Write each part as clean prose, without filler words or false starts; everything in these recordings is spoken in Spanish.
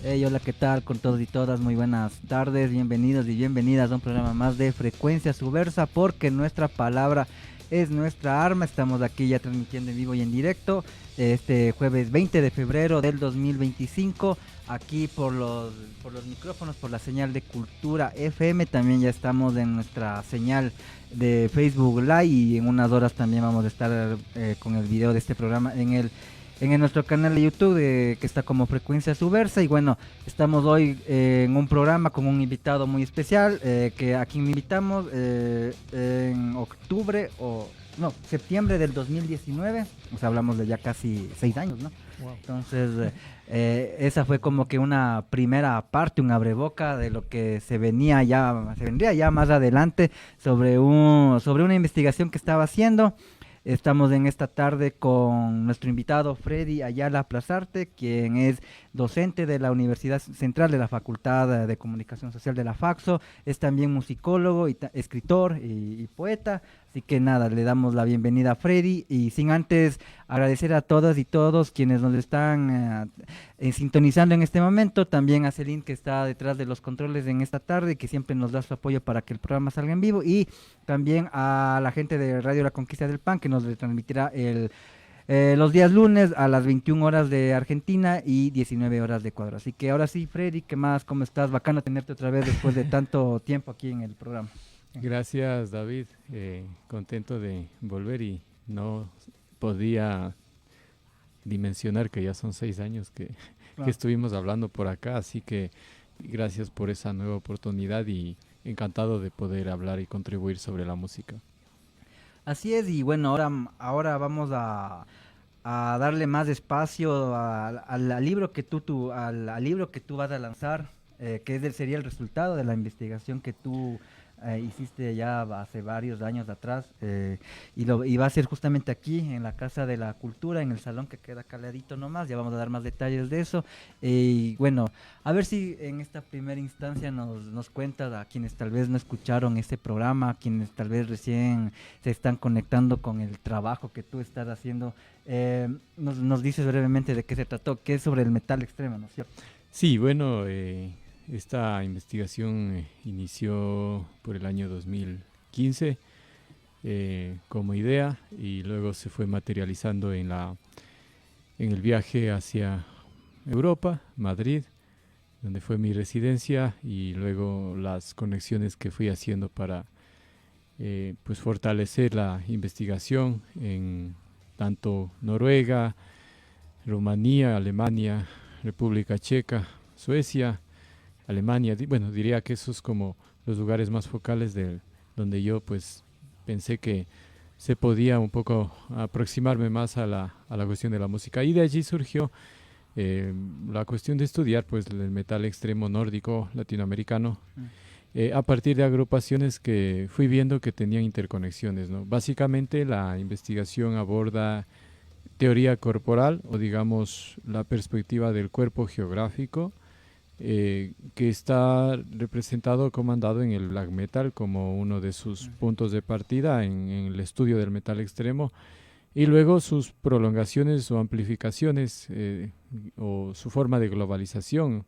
Hey, hola, ¿qué tal con todos y todas? Muy buenas tardes, bienvenidos y bienvenidas a un programa más de Frecuencia Subversa, porque nuestra palabra es nuestra arma. Estamos aquí ya transmitiendo en vivo y en directo este jueves 20 de febrero del 2025, aquí por los micrófonos, por la señal de Cultura FM. También ya estamos en nuestra señal de Facebook Live y en unas horas también vamos a estar con el video de este programa en nuestro canal de YouTube, que está como Frecuencia Subversa. Y bueno, estamos hoy en un programa con un invitado muy especial, que a quien invitamos en octubre o no, septiembre del 2019. O sea, hablamos de ya casi 6 años, ¿no? Wow. Entonces, esa fue como que una primera parte, un abreboca de lo que se vendría ya más adelante sobre una investigación que estaba haciendo. Estamos en esta tarde con nuestro invitado Freddy Ayala Plazarte, quien es docente de la Universidad Central de la Facultad de Comunicación Social de la FACSO. Es también musicólogo y escritor y poeta. Así que nada, le damos la bienvenida a Freddy, y sin antes agradecer a todas y todos quienes nos están sintonizando en este momento. También a Celine, que está detrás de los controles en esta tarde, que siempre nos da su apoyo para que el programa salga en vivo. Y también a la gente de Radio La Conquista del Pan, que nos retransmitirá los días lunes a las 21 horas de Argentina y 19 horas de Ecuador. Así que ahora sí, Freddy, ¿qué más? ¿Cómo estás? Bacano tenerte otra vez después de tanto tiempo aquí en el programa. Gracias, David. Contento de volver y no podía dimensionar que ya son 6 años que Claro. estuvimos hablando por acá, así que gracias por esa nueva oportunidad y encantado de poder hablar y contribuir sobre la música. Así es, y bueno, ahora vamos a darle más espacio al libro que al libro que tú vas a lanzar, sería el resultado de la investigación que tú hiciste ya hace varios años atrás, y va a ser justamente aquí en la Casa de la Cultura, en el salón que queda caladito nomás. Ya vamos a dar más detalles de eso. Y bueno, a ver si en esta primera instancia nos cuentas, a quienes tal vez no escucharon este programa, a quienes tal vez recién se están conectando con el trabajo que tú estás haciendo. Nos dices brevemente de qué se trató, que es sobre el metal extremo, ¿no es cierto? Sí, bueno, esta investigación inició por el año 2015 como idea y luego se fue materializando en el viaje hacia Europa, Madrid, donde fue mi residencia, y luego las conexiones que fui haciendo para pues fortalecer la investigación en tanto Noruega, Rumanía, Alemania, República Checa, Suecia, Alemania. Bueno, diría que esos como los lugares más focales donde yo pues pensé que se podía un poco aproximarme más a la cuestión de la música. Y de allí surgió eh, la cuestión de estudiar pues el metal extremo nórdico latinoamericano, Mm. a partir de agrupaciones que fui viendo que tenían interconexiones, ¿no? Básicamente la investigación aborda teoría corporal, o digamos la perspectiva del cuerpo geográfico, que está representado, comandado en el black metal como uno de sus Mm. puntos de partida en el estudio del metal extremo, y luego sus prolongaciones o amplificaciones, o su forma de globalización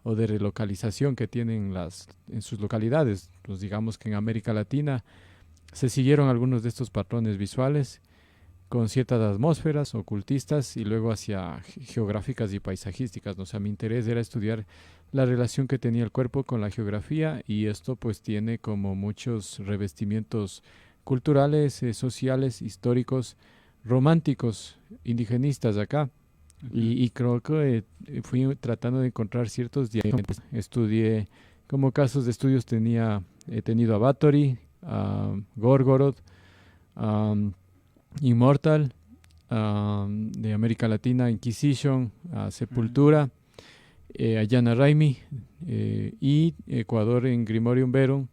o de relocalización que tienen en sus localidades. Pues digamos que en América Latina se siguieron algunos de estos patrones visuales con ciertas atmósferas ocultistas y luego hacia geográficas y paisajísticas, ¿no? O sea, mi interés era estudiar la relación que tenía el cuerpo con la geografía, y esto pues tiene como muchos revestimientos culturales, sociales, históricos, románticos, indigenistas acá. Ujú. Y creo que fui tratando de encontrar ciertos diamantes. Estudié, como casos de estudios he tenido a Bathory, a Gorgoroth, a Immortal, de América Latina, Inquisition, a Mm. Sepultura, a Jana Raimi, y Ecuador en Grimorium Verum,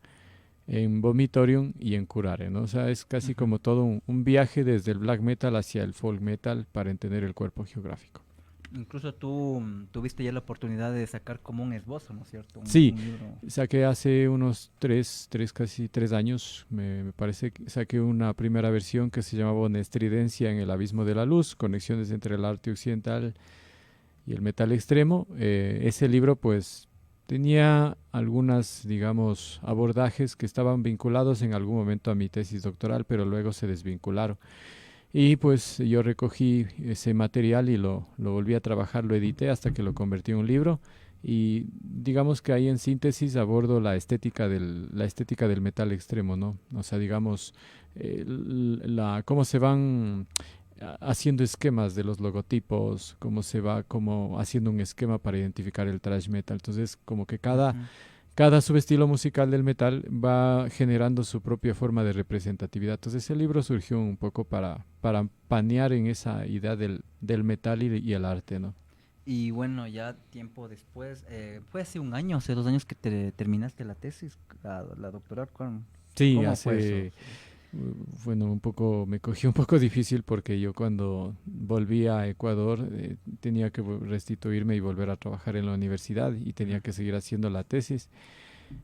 en Vomitorium y en Curare, ¿no? O sea, es casi Ujú. como todo un viaje desde el black metal hacia el folk metal para entender el cuerpo geográfico. Incluso tú tuviste ya la oportunidad de sacar como un esbozo, ¿no es cierto? Sí, Un libro. saqué hace unos casi 3 años, me parece que saqué una primera versión que se llamaba Una estridencia en el abismo de la luz, conexiones entre el arte occidental y el metal extremo. Ese libro pues tenía algunas, digamos, abordajes que estaban vinculados en algún momento a mi tesis doctoral, pero luego se desvincularon. Y pues yo recogí ese material y lo volví a trabajar, lo edité hasta que lo convertí en un libro. Y digamos que ahí en síntesis abordo la estética del metal extremo, ¿no? O sea, digamos, cómo se van haciendo esquemas de los logotipos, cómo se va como haciendo un esquema para identificar el thrash metal. Entonces, como que Ujú. cada subestilo musical del metal va generando su propia forma de representatividad. Entonces el libro surgió un poco para panear en esa idea del metal y el arte, ¿no? Y bueno, ya tiempo después, fue hace un año, hace 2 años que te terminaste la tesis, la doctoral. Sí, ¿Cómo fue eso? bueno, me cogió un poco difícil porque yo cuando volví a Ecuador tenía que restituirme y volver a trabajar en la universidad y tenía Ujú. que seguir haciendo la tesis.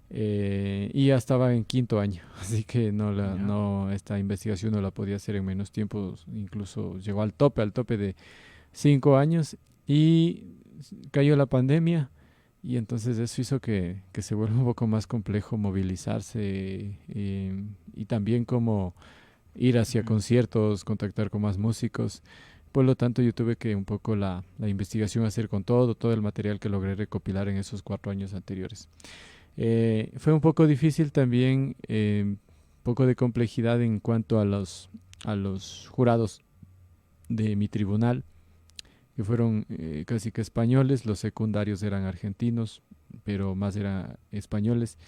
Y ya estaba en quinto año, así que Ya. esta investigación no la podía hacer en menos tiempo, incluso llegó al tope de 5 años y cayó la pandemia y entonces eso hizo que se vuelva un poco más complejo movilizarse y también como ir hacia Ujú. conciertos, contactar con más músicos. Por lo tanto, yo tuve que un poco la investigación hacer con todo el material que logré recopilar en esos 4 años anteriores. Fue un poco difícil también, un poco de complejidad en cuanto a los jurados de mi tribunal, que fueron casi que españoles, los secundarios eran argentinos, pero más eran españoles.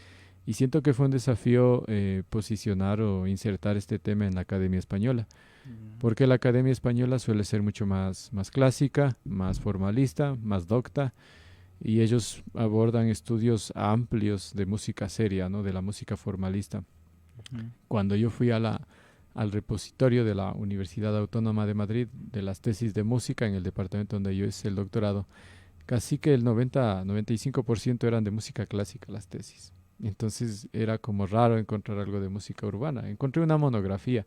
Y siento que fue un desafío posicionar o insertar este tema en la Academia Española, Ujú. porque la Academia Española suele ser mucho más clásica, más formalista, más docta, y ellos abordan estudios amplios de música seria, ¿no? De la música formalista. Ujú. Cuando yo fui al repositorio de la Universidad Autónoma de Madrid de las tesis de música en el departamento donde yo hice el doctorado, casi que el 95% eran de música clásica las tesis. Entonces era como raro encontrar algo de música urbana. Encontré una monografía.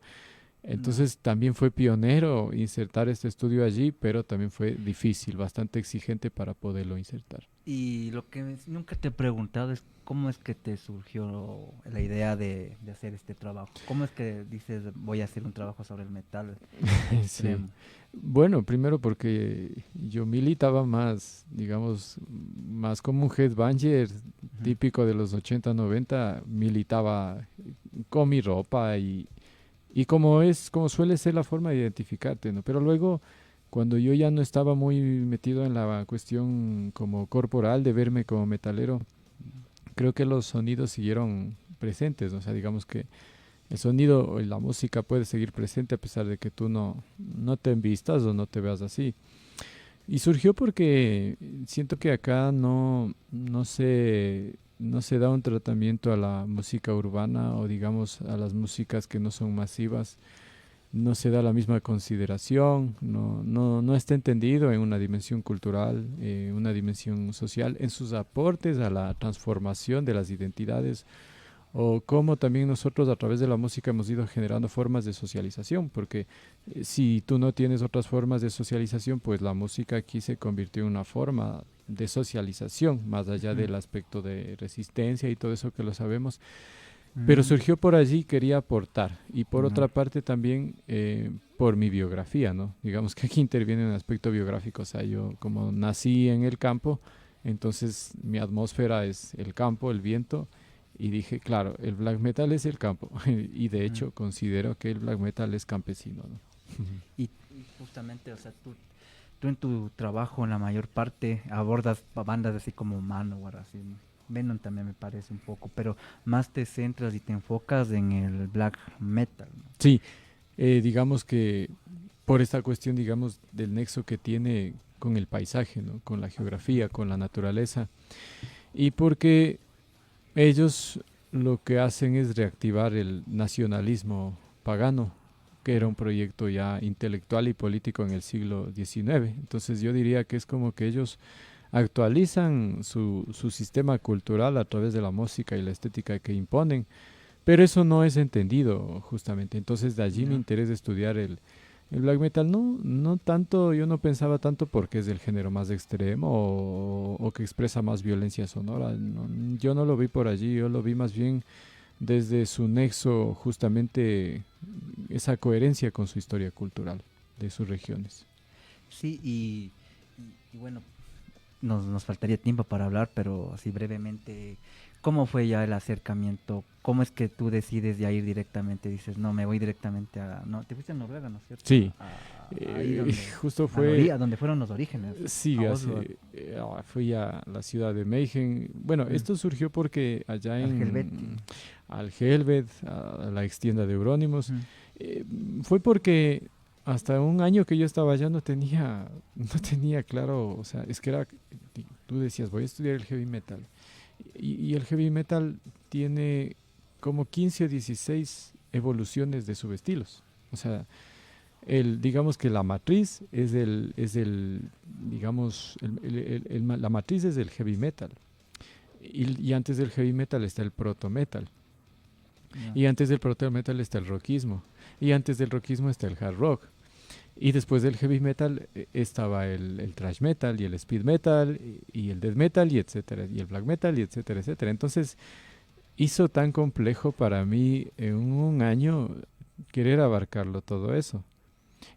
No. Entonces también fue pionero insertar este estudio allí, pero también fue difícil, bastante exigente para poderlo insertar. Y lo que nunca te he preguntado es cómo es que te surgió la idea de hacer este trabajo. ¿Cómo es que dices voy a hacer un trabajo sobre el metal Sí. extremo? Bueno, primero porque yo militaba más, digamos, más como un headbanger Ujú. típico de los 80 90 militaba con mi ropa y como suele ser la forma de identificarte, ¿no? Pero luego, cuando yo ya no estaba muy metido en la cuestión como corporal de verme como metalero, creo que los sonidos siguieron presentes, ¿no? O sea, digamos que el sonido o la música puede seguir presente a pesar de que tú no te envistas o no te veas así. Y surgió porque siento que acá no se da un tratamiento a la música urbana o digamos a las músicas que no son masivas, no se da la misma consideración, no está entendido en una dimensión cultural, una dimensión social, en sus aportes a la transformación de las identidades o cómo también nosotros a través de la música hemos ido generando formas de socialización, porque si tú no tienes otras formas de socialización, pues la música aquí se convirtió en una forma de socialización, más allá Ujú. del aspecto de resistencia y todo eso que lo sabemos. Pero Mm. surgió por allí, quería aportar, y por No. otra parte también por mi biografía, ¿no? Digamos que aquí interviene un aspecto biográfico, o sea, yo como nací en el campo, entonces mi atmósfera es el campo, el viento, y dije, claro, el black metal es el campo. Y de Ujú. hecho considero que el black metal es campesino, ¿no? Y justamente, o sea, tú en tu trabajo, en la mayor parte, abordas bandas así como Manowar, así. Venom también me parece un poco, pero más te centras y te enfocas en el black metal, ¿no? Sí, digamos que por esta cuestión, digamos, del nexo que tiene con el paisaje, ¿no? Con la geografía, con la naturaleza, y porque ellos lo que hacen es reactivar el nacionalismo pagano, que era un proyecto ya intelectual y político en el siglo XIX. Entonces yo diría que es como que ellos actualizan su sistema cultural a través de la música y la estética que imponen, pero eso no es entendido justamente. Entonces de allí mi Ya. interés de estudiar El black metal no tanto, yo no pensaba tanto porque es del género más extremo o que expresa más violencia sonora. Yo no lo vi por allí, yo lo vi más bien desde su nexo, justamente esa coherencia con su historia cultural de sus regiones. Sí, y bueno, nos faltaría tiempo para hablar, pero así brevemente, ¿cómo fue ya el acercamiento? ¿Cómo es que tú decides ya ir directamente? Dices, no, me voy directamente a... No, te fuiste a Noruega, ¿no es cierto? Sí, Ahí donde, justo fue... donde fueron los orígenes. Sí, fui a la ciudad de Meijen. Bueno, esto surgió porque allá en Algelvet, a la extienda de Eurónimos, fue porque hasta un año que yo estaba allá no tenía claro, o sea, es que era, tú decías, voy a estudiar el heavy metal. Y el heavy metal tiene como 15 o 16 evoluciones de subestilos. O sea, digamos que la matriz digamos, la matriz es del heavy metal. Y antes del heavy metal está el proto metal. Yeah. Y antes del proto metal está el rockismo. Y antes del rockismo está el hard rock. Y después del heavy metal estaba el thrash metal y el speed metal y el death metal y etcétera, y el black metal y etcétera, etcétera. Entonces hizo tan complejo para mí en un año querer abarcarlo todo eso.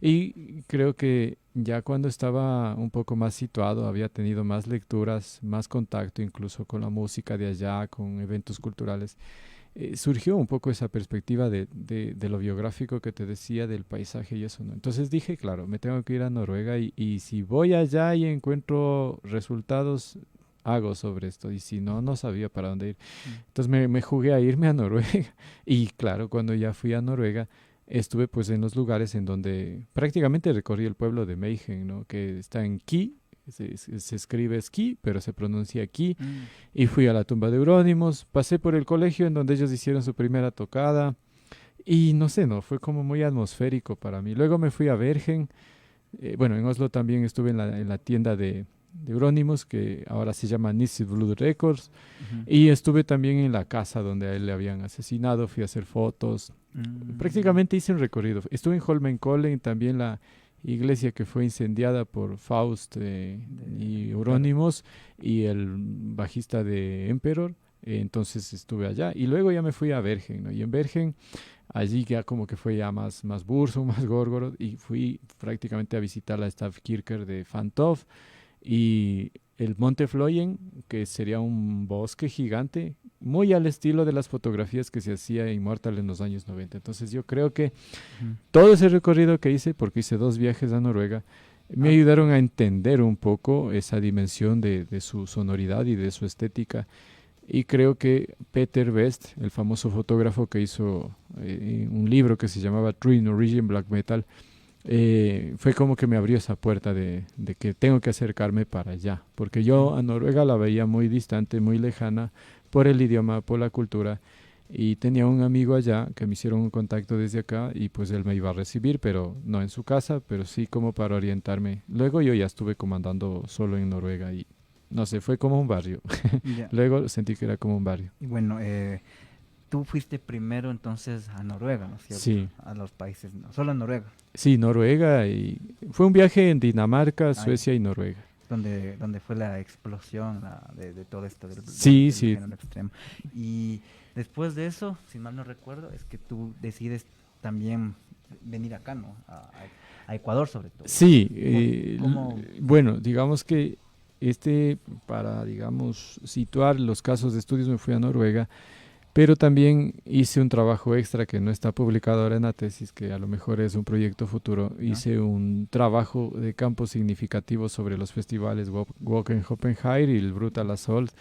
Y creo que ya cuando estaba un poco más situado, había tenido más lecturas, más contacto incluso con la música de allá, con eventos culturales, surgió un poco esa perspectiva de lo biográfico que te decía del paisaje y eso, ¿no? Entonces dije, claro, me tengo que ir a Noruega y si voy allá y encuentro resultados, hago sobre esto. Y si no, no sabía para dónde ir. Entonces me jugué a irme a Noruega. Y claro, cuando ya fui a Noruega, estuve pues en los lugares en donde prácticamente recorrí el pueblo de Meijen, ¿no? Que está en Ki. Se escribe esquí, pero se pronuncia aquí. Y fui a la tumba de Eurónimos, pasé por el colegio en donde ellos hicieron su primera tocada. Y no sé, no, fue como muy atmosférico para mí. Luego me fui a Bergen. Bueno, en Oslo también estuve en la tienda de Eurónimos, que ahora se llama Nissid Blood Records. Y estuve también en la casa donde a él le habían asesinado. Fui a hacer fotos. Prácticamente hice un recorrido. Estuve en Holmenkollen, también la iglesia que fue incendiada por Faust y Eurónimos y el bajista de Emperor. Entonces estuve allá y luego ya me fui a Bergen, ¿no? Y en Bergen allí ya como que fue ya más Burzum, más Gorgoroth, y fui prácticamente a visitar la Stavkirker de Fantov y el Monte Floyen, que sería un bosque gigante, muy al estilo de las fotografías que se hacía Immortal en los años 90. Entonces yo creo que todo ese recorrido que hice, porque hice 2 viajes a Noruega, me ayudaron a entender un poco esa dimensión de su sonoridad y de su estética. Y creo que Peter Best, el famoso fotógrafo que hizo un libro que se llamaba True Norwegian Black Metal, fue como que me abrió esa puerta de que tengo que acercarme para allá, porque yo a Noruega la veía muy distante, muy lejana, por el idioma, por la cultura, y tenía un amigo allá que me hicieron un contacto desde acá y pues él me iba a recibir, pero no en su casa, pero sí como para orientarme. Luego yo ya estuve comandando solo en Noruega y no sé, fue como un barrio. Yeah. Luego sentí que era como un barrio. Y bueno, tú fuiste primero entonces a Noruega, ¿no es cierto? Sí. A los países, no, solo en Noruega. Sí, Noruega, y fue un viaje en Dinamarca, Suecia y Noruega. Donde fue la explosión de todo esto del género extremo. Y después de eso, si mal no recuerdo, es que tú decides también venir acá, ¿no? A Ecuador sobre todo. Sí, bueno, digamos que para, digamos, situar los casos de estudios me fui a Noruega, pero también hice un trabajo extra que no está publicado ahora en la tesis, que a lo mejor es un proyecto futuro. Hice un trabajo de campo significativo sobre los festivales Wacken Hoppenheim y el Brutal Assault,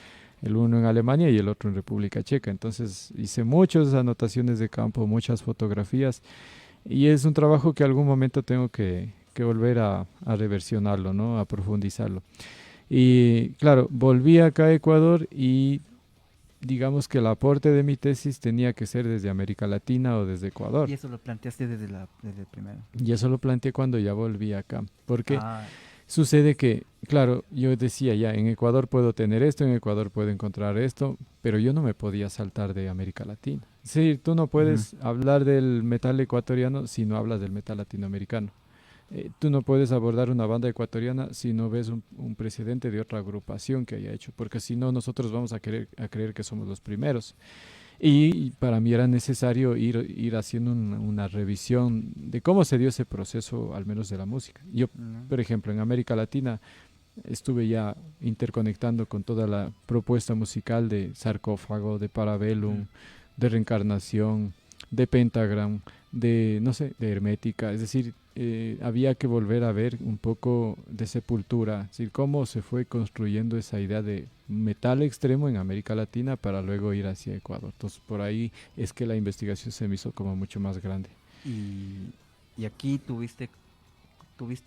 el uno en Alemania y el otro en República Checa. Entonces hice muchas anotaciones de campo, muchas fotografías, y es un trabajo que algún momento tengo que volver a reversionarlo, ¿no? A profundizarlo. Y claro, volví acá a Ecuador y digamos que el aporte de mi tesis tenía que ser desde América Latina o desde Ecuador. ¿Y eso lo planteaste desde el primero? Y eso lo planteé cuando ya volví acá, porque sucede que, claro, yo decía ya, en Ecuador puedo tener esto, en Ecuador puedo encontrar esto, pero yo no me podía saltar de América Latina. Es decir, tú no puedes hablar del metal ecuatoriano si no hablas del metal latinoamericano. tú no puedes abordar una banda ecuatoriana si no ves un precedente de otra agrupación que haya hecho, porque si no nosotros vamos a creer que somos los primeros. Y para mí era necesario ir haciendo una revisión de cómo se dio ese proceso, al menos de la música. Yo, por ejemplo, en América Latina estuve ya interconectando con toda la propuesta musical de Sarcófago, de Parabellum, de Reencarnación, de Pentagram, de, no sé, de Hermética. Es decir, había que volver a ver un poco de Sepultura, es decir, cómo se fue construyendo esa idea de metal extremo en América Latina para luego ir hacia Ecuador. Entonces, por ahí es que la investigación se me hizo como mucho más grande. Y aquí tuviste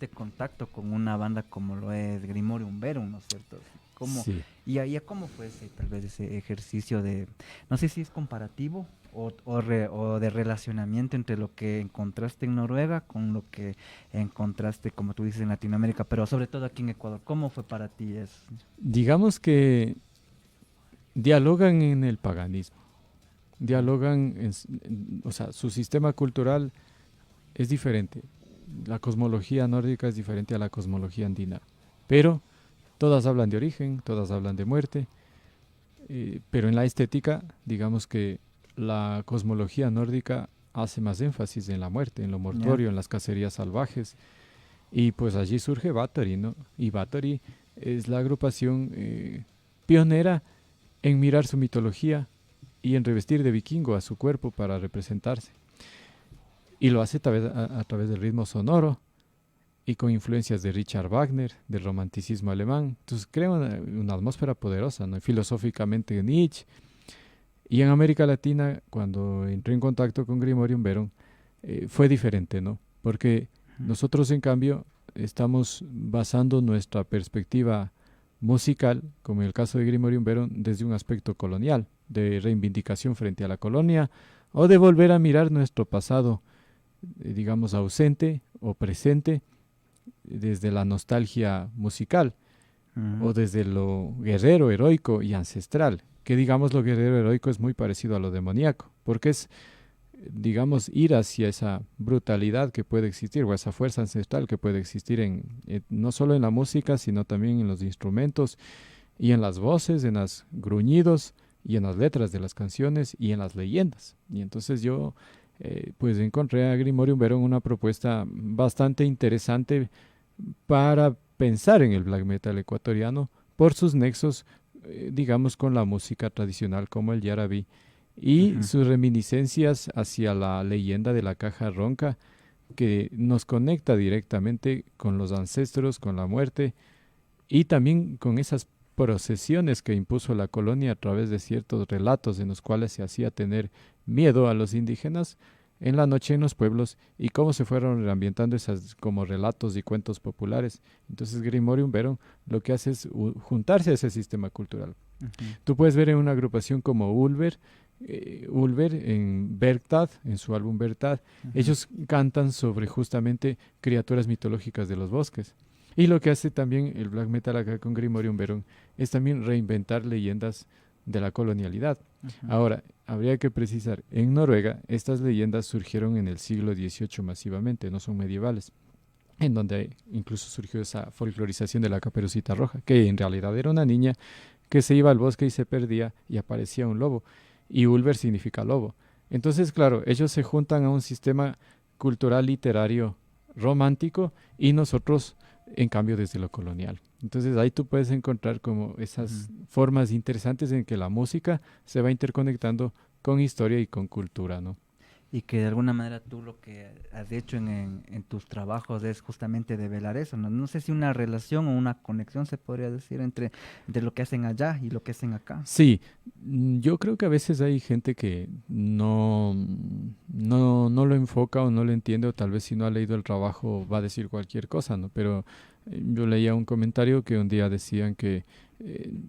contacto con una banda como lo es Grimorium Verum, ¿no es cierto? ¿Cómo, Sí. y ahí cómo fue tal vez ese ejercicio de, no sé si es comparativo o de relacionamiento entre lo que encontraste en Noruega con lo que encontraste, como tú dices, en Latinoamérica, pero sobre todo aquí en Ecuador? ¿Cómo fue para ti eso? Digamos que dialogan en el paganismo, dialogan, o sea, su sistema cultural es diferente. La cosmología nórdica es diferente a la cosmología andina, pero todas hablan de origen, todas hablan de muerte, pero en la estética, digamos que la cosmología nórdica hace más énfasis en la muerte, en lo mortuorio, en las cacerías salvajes, y pues allí surge Bathory, ¿no? Y Bathory es la agrupación pionera en mirar su mitología y en revestir de vikingo a su cuerpo para representarse. Y lo hace a través del ritmo sonoro y con influencias de Richard Wagner, del romanticismo alemán. Entonces crea una atmósfera poderosa, ¿no? Filosóficamente Nietzsche. Y en América Latina, cuando entré en contacto con Grimorium Verum, fue diferente, ¿no? Porque nosotros, en cambio, estamos basando nuestra perspectiva musical, como en el caso de Grimorium Verum, desde un aspecto colonial, de reivindicación frente a la colonia, o de volver a mirar nuestro pasado, digamos, ausente o presente, desde la nostalgia musical, o desde lo guerrero, heroico y ancestral, que digamos lo guerrero heroico es muy parecido a lo demoníaco, porque es, digamos, ir hacia esa brutalidad que puede existir, o esa fuerza ancestral que puede existir no solo en la música, sino también en los instrumentos, y en las voces, en los gruñidos, y en las letras de las canciones, y en las leyendas. Y entonces yo pues encontré a Grimorium Verum una propuesta bastante interesante para pensar en el black metal ecuatoriano por sus nexos, digamos, con la música tradicional como el yarabí y sus reminiscencias hacia la leyenda de la caja ronca, que nos conecta directamente con los ancestros, con la muerte y también con esas procesiones que impuso la colonia a través de ciertos relatos en los cuales se hacía tener miedo a los indígenas en la noche en los pueblos, y cómo se fueron reambientando esas como relatos y cuentos populares. Entonces Grimorium Verum lo que hace es juntarse a ese sistema cultural. Tú puedes ver en una agrupación como Ulver en Bergtad, en su álbum Bergtad, ellos cantan sobre justamente criaturas mitológicas de los bosques. Y lo que hace también el black metal acá con Grimorium Verum es también reinventar leyendas de la colonialidad. Ahora, habría que precisar, en Noruega estas leyendas surgieron en el siglo XVIII masivamente, no son medievales, en donde incluso surgió esa folclorización de la Caperucita Roja, que en realidad era una niña que se iba al bosque y se perdía y aparecía un lobo, y Ulver significa lobo. Entonces, claro, ellos se juntan a un sistema cultural literario romántico y nosotros, en cambio, desde lo colonial. Entonces ahí tú puedes encontrar como esas formas interesantes en que la música se va interconectando con historia y con cultura, ¿no? Y que de alguna manera tú lo que has hecho en tus trabajos es justamente develar eso, ¿no? No sé si una relación o una conexión se podría decir entre lo que hacen allá y lo que hacen acá. Sí, yo creo que a veces hay gente que no lo enfoca o no lo entiende, o tal vez si no ha leído el trabajo va a decir cualquier cosa, ¿no? Pero yo leía un comentario que un día decían que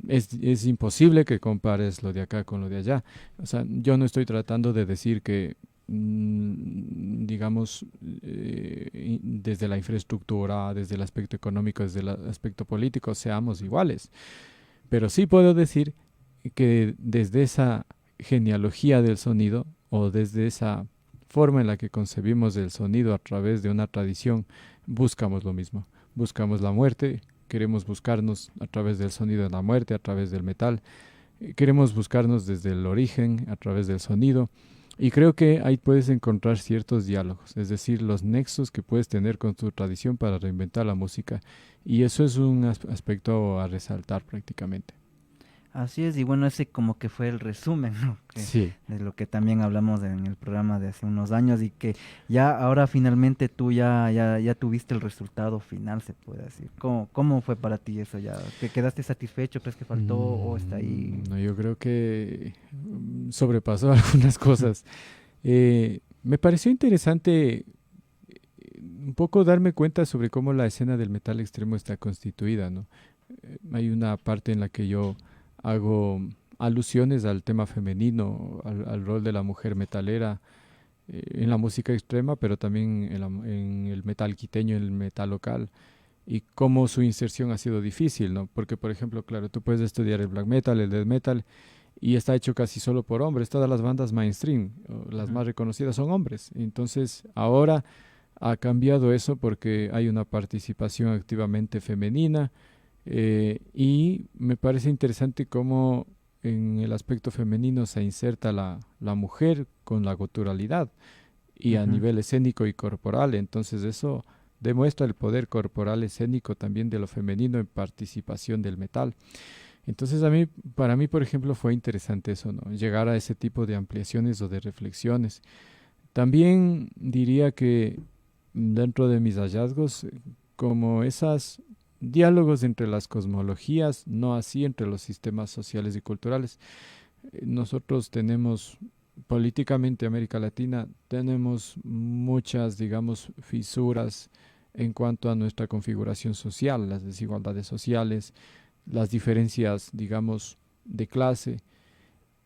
es imposible que compares lo de acá con lo de allá. O sea, yo no estoy tratando de decir que digamos, desde la infraestructura, desde el aspecto económico, desde el aspecto político, seamos iguales. Pero sí puedo decir que desde esa genealogía del sonido, o desde esa forma en la que concebimos el sonido a través de una tradición buscamos lo mismo, buscamos la muerte, queremos buscarnos a través del sonido de la muerte, a través del metal, queremos buscarnos desde el origen, a través del sonido. Y creo que ahí puedes encontrar ciertos diálogos, es decir, los nexos que puedes tener con tu tradición para reinventar la música. Y eso es un aspecto a resaltar prácticamente. Así es, y bueno, ese como que fue el resumen, ¿no? Sí. De lo que también hablamos en el programa de hace unos años y que ya ahora finalmente tú ya tuviste el resultado final, se puede decir. ¿Cómo fue para ti eso ya? ¿Te quedaste satisfecho? ¿Crees que faltó o está ahí? No, yo creo que sobrepasó algunas cosas. Me pareció interesante un poco darme cuenta sobre cómo la escena del metal extremo está constituida, ¿no? Hay una parte en la que yo hago alusiones al tema femenino, al rol de la mujer metalera en la música extrema, pero también en el metal quiteño, en el metal local, y cómo su inserción ha sido difícil, ¿no? Porque, por ejemplo, claro, tú puedes estudiar el black metal, el death metal, y está hecho casi solo por hombres. Todas las bandas mainstream, o las más reconocidas, son hombres. Entonces, ahora ha cambiado eso porque hay una participación activamente femenina, y me parece interesante cómo en el aspecto femenino se inserta la mujer con la guturalidad y a nivel escénico y corporal. Entonces eso demuestra el poder corporal escénico también de lo femenino en participación del metal. Entonces para mí, por ejemplo, fue interesante eso, ¿no? Llegar a ese tipo de ampliaciones o de reflexiones. También diría que dentro de mis hallazgos, como esos diálogos entre las cosmologías, no así entre los sistemas sociales y culturales. Nosotros tenemos, políticamente, América Latina, tenemos muchas, digamos, fisuras en cuanto a nuestra configuración social, las desigualdades sociales, las diferencias, digamos, de clase.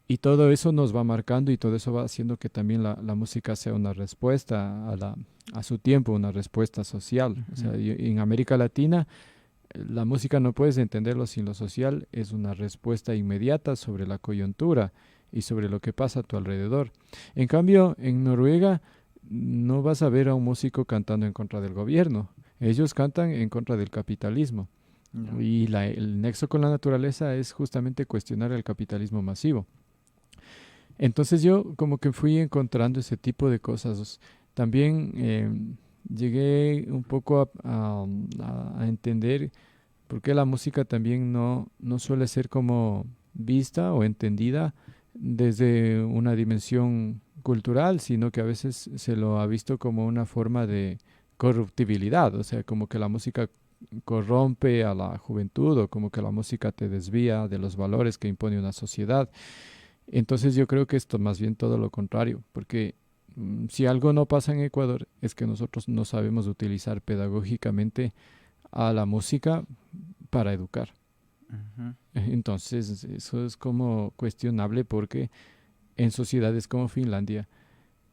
Y todo eso nos va marcando y todo eso va haciendo que también la música sea una respuesta a su tiempo, una respuesta social. O sea, en América Latina la música no puedes entenderlo sin lo social, es una respuesta inmediata sobre la coyuntura y sobre lo que pasa a tu alrededor. En cambio, en Noruega no vas a ver a un músico cantando en contra del gobierno, ellos cantan en contra del capitalismo. No. Y el nexo con la naturaleza es justamente cuestionar el capitalismo masivo. Entonces yo como que fui encontrando ese tipo de cosas. También llegué un poco a entender por qué la música también no suele ser como vista o entendida desde una dimensión cultural, sino que a veces se lo ha visto como una forma de corruptibilidad, o sea, como que la música corrompe a la juventud o como que la música te desvía de los valores que impone una sociedad. Entonces yo creo que esto más bien todo lo contrario, porque si algo no pasa en Ecuador es que nosotros no sabemos utilizar pedagógicamente a la música para educar. Entonces eso es como cuestionable porque en sociedades como Finlandia,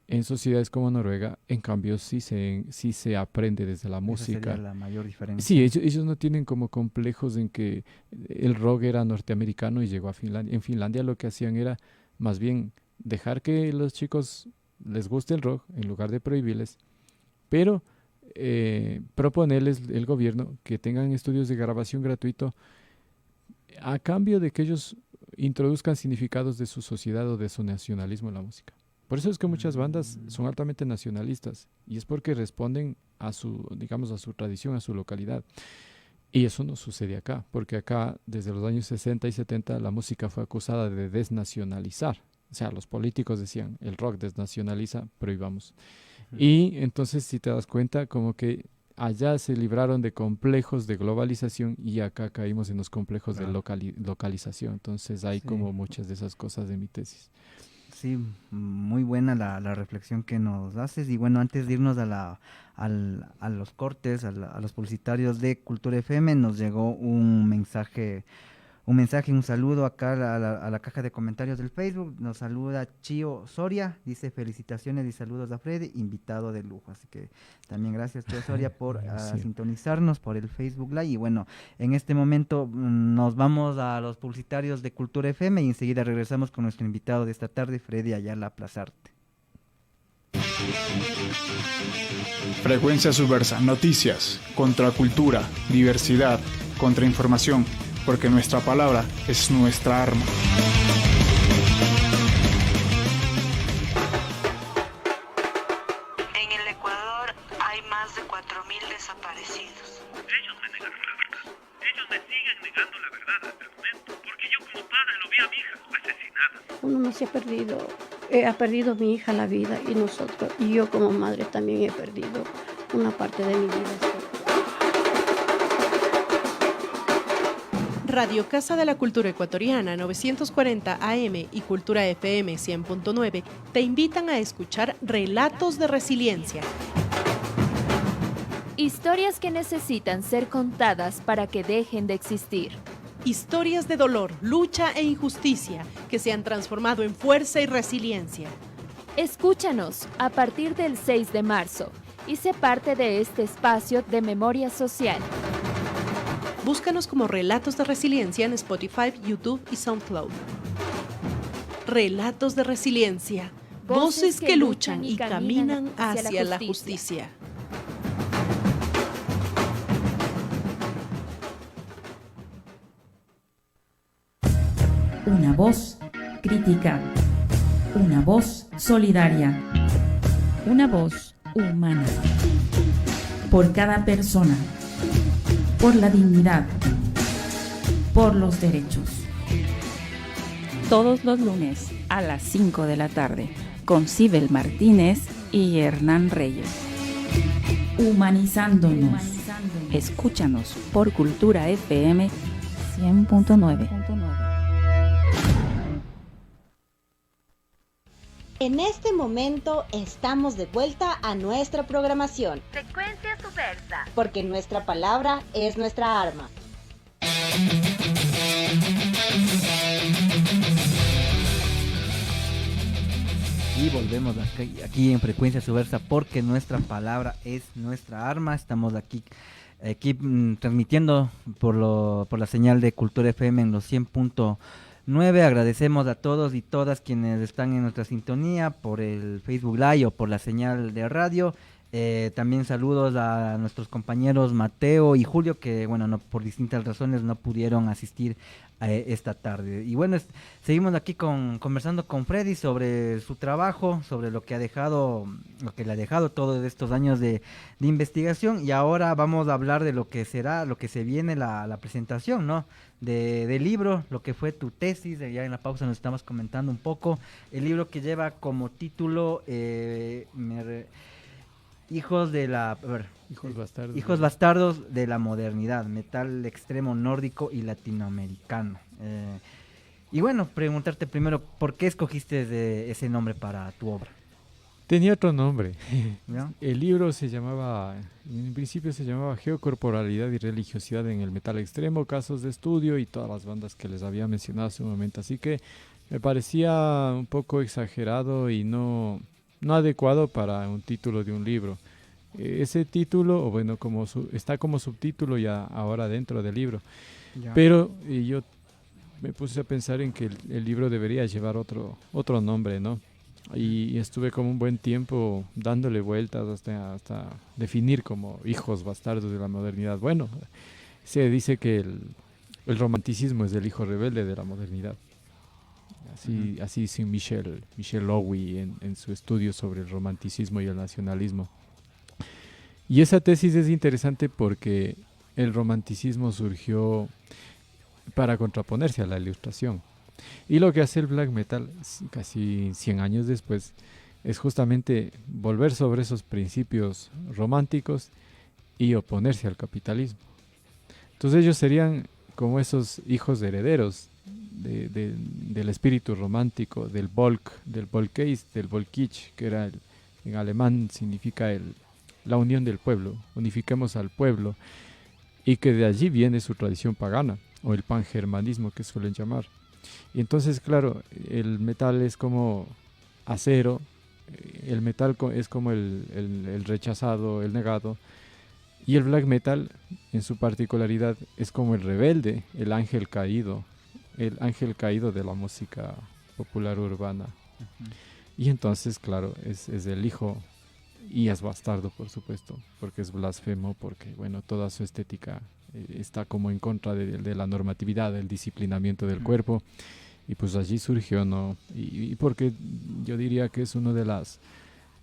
en sociedades como Noruega, en cambio sí se aprende desde la música. Esa sería la mayor diferencia. Sí, ellos no tienen como complejos en que el rock era norteamericano y llegó a Finlandia. En Finlandia lo que hacían era más bien dejar que los chicos les guste el rock en lugar de prohibirles, pero proponerles el gobierno que tengan estudios de grabación gratuito a cambio de que ellos introduzcan significados de su sociedad o de su nacionalismo en la música. Por eso es que muchas bandas son altamente nacionalistas y es porque responden a su, digamos, a su tradición, a su localidad. Y eso no sucede acá, porque acá desde los años 60 y 70 la música fue acusada de desnacionalizar. O sea, los políticos decían, el rock desnacionaliza, prohibamos. Y entonces, si te das cuenta, como que allá se libraron de complejos de globalización y acá caímos en los complejos de localización. Entonces hay como muchas de esas cosas de mi tesis. Sí, muy buena la reflexión que nos haces. Y bueno, antes de irnos a los cortes, a los publicitarios de Cultura FM, nos llegó un mensaje, un saludo acá a la caja de comentarios del Facebook. Nos saluda Chío Soria, dice felicitaciones y saludos a Freddy, invitado de lujo. Así que también gracias Chío Soria por sintonizarnos por el Facebook Live. Y bueno, en este momento nos vamos a los publicitarios de Cultura FM y enseguida regresamos con nuestro invitado de esta tarde, Freddy Ayala Plazarte. Frecuencia Subversa, noticias, contracultura, diversidad, contrainformación, porque nuestra palabra es nuestra arma. En el Ecuador hay más de 4.000 desaparecidos. Ellos me negaron la verdad. Ellos me siguen negando la verdad hasta el momento, porque yo como padre lo vi a mi hija asesinada. Uno no se ha perdido mi hija la vida y yo como madre también he perdido una parte de mi vida. Radio Casa de la Cultura Ecuatoriana 940 AM y Cultura FM 100.9 te invitan a escuchar Relatos de Resiliencia. Historias que necesitan ser contadas para que dejen de existir. Historias de dolor, lucha e injusticia que se han transformado en fuerza y resiliencia. Escúchanos a partir del 6 de marzo y sé parte de este espacio de memoria social. Búscanos como Relatos de Resiliencia en Spotify, YouTube y SoundCloud. Relatos de Resiliencia. Voces que luchan y caminan hacia la justicia. Una voz crítica. Una voz solidaria. Una voz humana. Por cada persona. Por la dignidad. Por los derechos. Todos los lunes a las 5 de la tarde con Sibel Martínez y Hernán Reyes. Humanizándonos. Escúchanos por Cultura FM 100.9. En este momento estamos de vuelta a nuestra programación. Frecuencia Subversa. Porque nuestra palabra es nuestra arma. Y volvemos aquí en Frecuencia Subversa porque nuestra palabra es nuestra arma. Estamos aquí transmitiendo por la señal de Cultura FM en los 100.9. Agradecemos a todos y todas quienes están en nuestra sintonía por el Facebook Live o por la señal de radio. También saludos a nuestros compañeros Mateo y Julio que, bueno, por distintas razones no pudieron asistir esta tarde. Y bueno, seguimos aquí conversando con Freddy sobre su trabajo, sobre lo que le ha dejado todos estos años de investigación. Y ahora vamos a hablar de lo que se viene la presentación, ¿no? Del libro, lo que fue tu tesis. Ya en la pausa nos estamos comentando un poco. El libro que lleva como título Hijos bastardos de la modernidad, metal extremo nórdico y latinoamericano. Y bueno, preguntarte primero, ¿por qué escogiste ese nombre para tu obra? Tenía otro nombre. ¿No? El libro en principio se llamaba Geocorporalidad y Religiosidad en el Metal Extremo, Casos de Estudio y todas las bandas que les había mencionado hace un momento. Así que me parecía un poco exagerado y no adecuado para un título de un libro. Ese título, o bueno, está como subtítulo ya ahora dentro del libro. Ya. Pero yo me puse a pensar en que el libro debería llevar otro nombre, ¿no? Y estuve como un buen tiempo dándole vueltas hasta definir como Hijos bastardos de la modernidad. Bueno, se dice que el romanticismo es el hijo rebelde de la modernidad. Así dice Michel Lowy en su estudio sobre el romanticismo y el nacionalismo. Y esa tesis es interesante porque el romanticismo surgió para contraponerse a la ilustración. Y lo que hace el black metal, casi 100 años después, es justamente volver sobre esos principios románticos y oponerse al capitalismo. Entonces ellos serían como esos hijos herederos del espíritu romántico, del Volk, del Volkgeist, del Volkitsch, que era en alemán significa la unión del pueblo, unifiquemos al pueblo, y que de allí viene su tradición pagana, o el pangermanismo que suelen llamar. Y entonces, claro, el metal es como acero, el metal es como el rechazado, el negado, y el black metal, en su particularidad, es como el rebelde, el ángel caído de la música popular urbana. Uh-huh. Y entonces, claro, es el hijo y es bastardo, por supuesto, porque es blasfemo, porque, bueno, toda su estética está como en contra de la normatividad, del disciplinamiento del cuerpo, y pues allí surgió, ¿no? Y porque yo diría que es una de las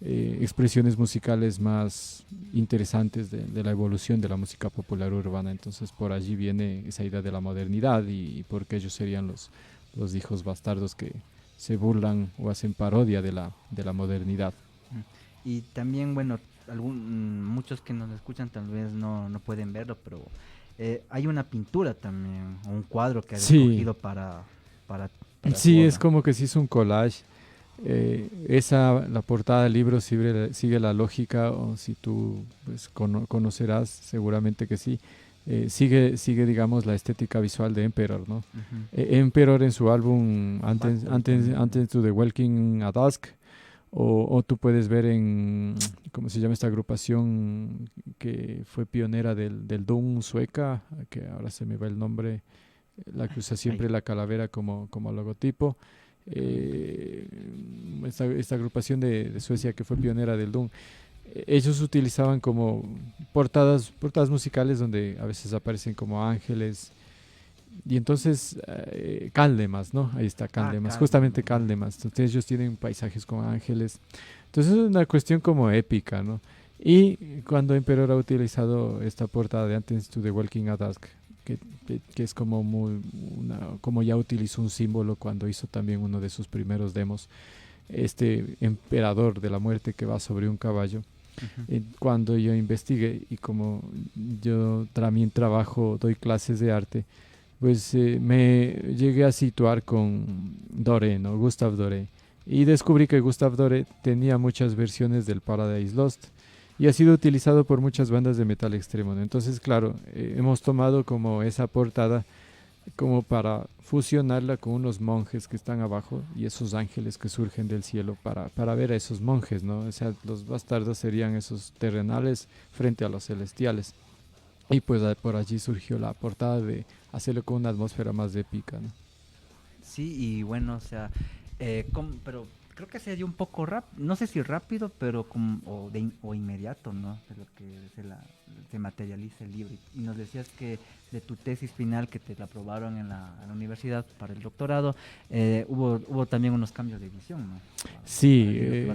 expresiones musicales más interesantes de la evolución de la música popular urbana. Entonces por allí viene esa idea de la modernidad y porque ellos serían los hijos bastardos que se burlan o hacen parodia de la modernidad. Y también, bueno, muchos que nos escuchan tal vez no pueden verlo, pero hay una pintura también, o un cuadro que ha escogido para sí, es como que se hizo un collage. La portada del libro sigue la lógica, o si tú pues, conocerás, seguramente que sí. Sigue, digamos, la estética visual de Emperor, ¿no? Emperor en su álbum Antes to the Walking at Dusk, o tú puedes ver en, ¿cómo se llama esta agrupación que fue pionera del Doom sueca, que ahora se me va el nombre, la que usa siempre la calavera como logotipo? Esta agrupación de Suecia que fue pionera del Doom, ellos utilizaban como portadas musicales donde a veces aparecen como ángeles, y entonces Candlemas, ¿no? Ahí está Candlemas, justamente Candlemas. Entonces ellos tienen paisajes con ángeles, entonces es una cuestión como épica, ¿no? Y cuando Emperor ha utilizado esta portada de Antes to the Walking at Dusk, que es como como ya utilizó un símbolo cuando hizo también uno de sus primeros demos, este emperador de la muerte que va sobre un caballo. Cuando yo investigué, y como yo también doy clases de arte, pues me llegué a situar con Doré, ¿no? Gustave Doré, y descubrí que Gustave Doré tenía muchas versiones del Paradise Lost y ha sido utilizado por muchas bandas de metal extremo, ¿no? Entonces, claro, hemos tomado como esa portada como para fusionarla con unos monjes que están abajo y esos ángeles que surgen del cielo para ver a esos monjes, ¿no? O sea, los bastardos serían esos terrenales frente a los celestiales. Y pues por allí surgió la portada de hacerlo con una atmósfera más épica, ¿no? Sí, y bueno, o sea, pero creo que se dio un poco no sé si rápido, pero o inmediato, ¿no? De lo que se materializa el libro. Y nos decías que de tu tesis final que te la aprobaron en la universidad para el doctorado, hubo también unos cambios de edición, ¿no? Sí,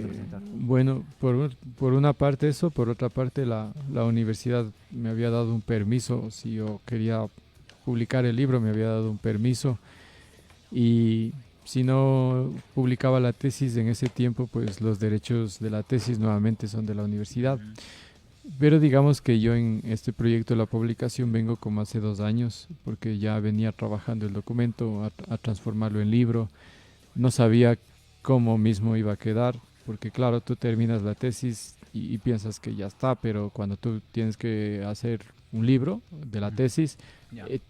bueno, por una parte eso, por otra parte la universidad me había dado un permiso, si yo quería publicar el libro me había dado un permiso, y si no publicaba la tesis en ese tiempo, pues los derechos de la tesis nuevamente son de la universidad. Pero digamos que yo en este proyecto de la publicación vengo como hace 2 años, porque ya venía trabajando el documento a transformarlo en libro. No sabía cómo mismo iba a quedar, porque claro, tú terminas la tesis y piensas que ya está, pero cuando tú tienes que hacer un libro de la tesis,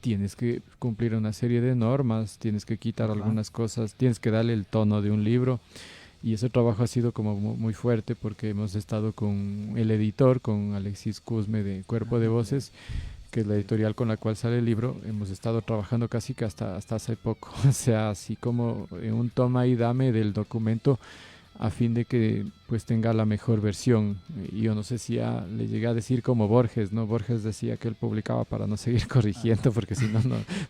tienes que cumplir una serie de normas, tienes que quitar algunas cosas, tienes que darle el tono de un libro, y ese trabajo ha sido como muy fuerte, porque hemos estado con el editor, con Alexis Cusme de Cuerpo de Voces, que es la editorial con la cual sale el libro. Hemos estado trabajando casi que hasta hace poco, o sea, así como en un toma y dame del documento, a fin de que pues tenga la mejor versión. Y yo no sé si ya le llegué a decir como Borges, ¿no? Borges decía que él publicaba para no seguir corrigiendo, porque si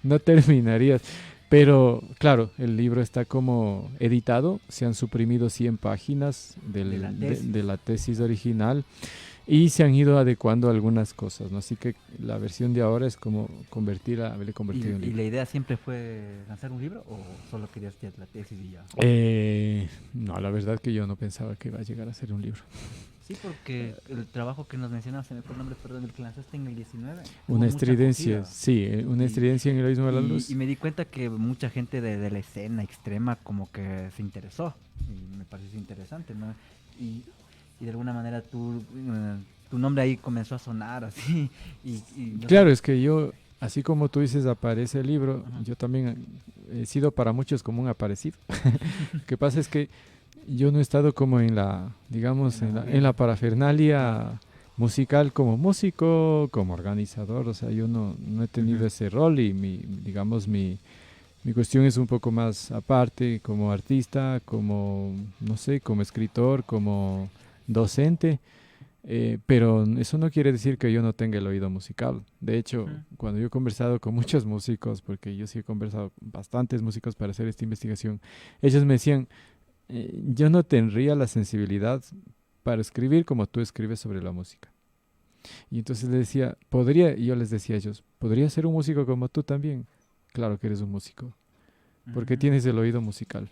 no terminarías. Pero claro, el libro está como editado, se han suprimido 100 páginas de la tesis original y se han ido adecuando algunas cosas, ¿no? Así que la versión de ahora es como convertirla en libro. ¿Y la idea siempre fue lanzar un libro o solo querías ya la tesis y ya? No, la verdad que yo no pensaba que iba a llegar a ser un libro. Sí, porque el trabajo que nos mencionabas, se me fue el nombre, perdón, el que lanzaste en el 19. Una estridencia, sí, una estridencia en el abismo de la luz. Y me di cuenta que mucha gente de la escena extrema como que se interesó, y me pareció interesante, ¿no? Y de alguna manera tu nombre ahí comenzó a sonar así. Claro, es que yo, así como tú dices, aparece el libro, yo también he sido para muchos como un aparecido. Lo que pasa es que yo no he estado como en la parafernalia musical como músico, como organizador, o sea, yo no he tenido ese rol, y mi cuestión es un poco más aparte, como artista, como, no sé, como escritor, como docente, pero eso no quiere decir que yo no tenga el oído musical. De hecho, cuando yo he conversado con muchos músicos, porque yo sí he conversado con bastantes músicos para hacer esta investigación, ellos me decían, yo no tendría la sensibilidad para escribir como tú escribes sobre la música. Y entonces les decía, y yo les decía a ellos, ¿podría ser un músico como tú también? Claro que eres un músico, porque tienes el oído musical.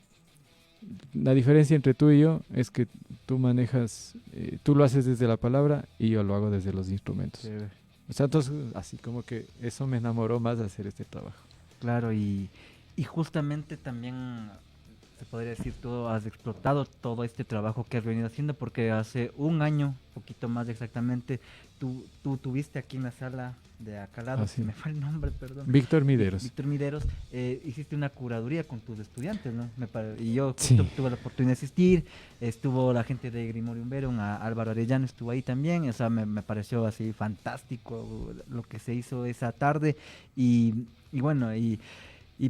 La diferencia entre tú y yo es que tú manejas, tú lo haces desde la palabra y yo lo hago desde los instrumentos. Sí. O sea, entonces, así como que eso me enamoró más de hacer este trabajo. Claro, y justamente también se podría decir, tú has explotado todo este trabajo que has venido haciendo, porque hace un año, poquito más exactamente, tú tuviste aquí en la sala de acá al lado, me fue el nombre, perdón. Víctor Mideros. Víctor Mideros, hiciste una curaduría con tus estudiantes, ¿no? Y yo tuve la oportunidad de asistir, estuvo la gente de Grimorio Verum, Álvaro Arellano estuvo ahí también, o sea, me pareció así fantástico lo que se hizo esa tarde, y bueno, y